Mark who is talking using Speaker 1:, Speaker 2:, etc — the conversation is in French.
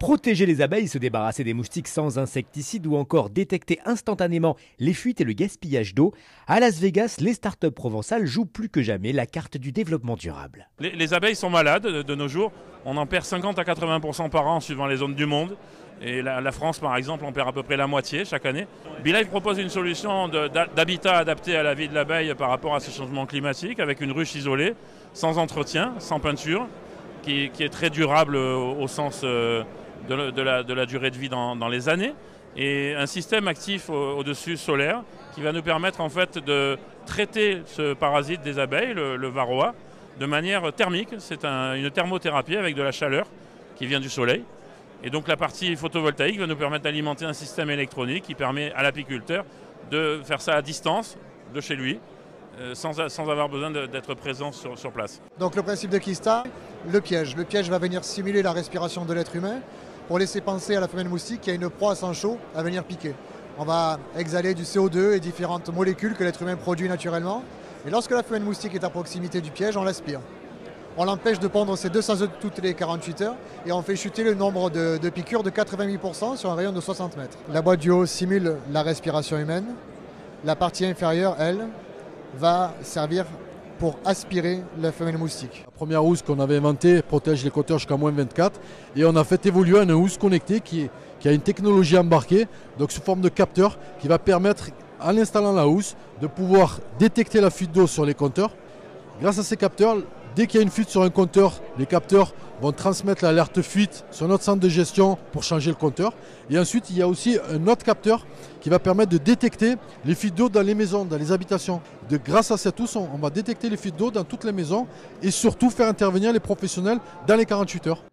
Speaker 1: Protéger les abeilles, se débarrasser des moustiques sans insecticides ou encore détecter instantanément les fuites et le gaspillage d'eau. À Las Vegas, les startups provençales jouent plus que jamais la carte du développement durable.
Speaker 2: Les abeilles sont malades de nos jours. On en perd 50 à 80% par an suivant les zones du monde. Et la France, par exemple, en perd à peu près la moitié chaque année. Beelife propose une solution d'habitat adapté à la vie de l'abeille par rapport à ce changement climatique, avec une ruche isolée, sans entretien, sans peinture, qui est très durable au sens de la durée de vie dans les années, et un système actif au-dessus solaire qui va nous permettre en fait de traiter ce parasite des abeilles, le varroa, de manière thermique. C'est une thermothérapie avec de la chaleur qui vient du soleil. Et donc la partie photovoltaïque va nous permettre d'alimenter un système électronique qui permet à l'apiculteur de faire ça à distance de chez lui, sans avoir besoin d'être présent sur place.
Speaker 3: Donc le principe de Kista, le piège. Le piège va venir simuler la respiration de l'être humain pour laisser penser à la femelle moustique qu'il y a une proie à sang chaud à venir piquer. On va exhaler du CO2 et différentes molécules que l'être humain produit naturellement. Et lorsque la femelle moustique est à proximité du piège, on l'aspire. On l'empêche de pondre ses 200 œufs toutes les 48 heures et on fait chuter le nombre de piqûres de 88% sur un rayon de 60 mètres. La boîte du haut simule la respiration humaine. La partie inférieure, elle, va servir pour aspirer la femelle moustique.
Speaker 4: La première housse qu'on avait inventée protège les compteurs jusqu'à moins 24 et on a fait évoluer une housse connectée qui a une technologie embarquée, donc sous forme de capteur qui va permettre, en installant la housse, de pouvoir détecter la fuite d'eau sur les compteurs. Grâce à ces capteurs, dès qu'il y a une fuite sur un compteur, les capteurs vont transmettre l'alerte fuite sur notre centre de gestion pour changer le compteur. Et ensuite, il y a aussi un autre capteur qui va permettre de détecter les fuites d'eau dans les maisons, dans les habitations. Grâce à cette housse, on va détecter les fuites d'eau dans toutes les maisons et surtout faire intervenir les professionnels dans les 48 heures.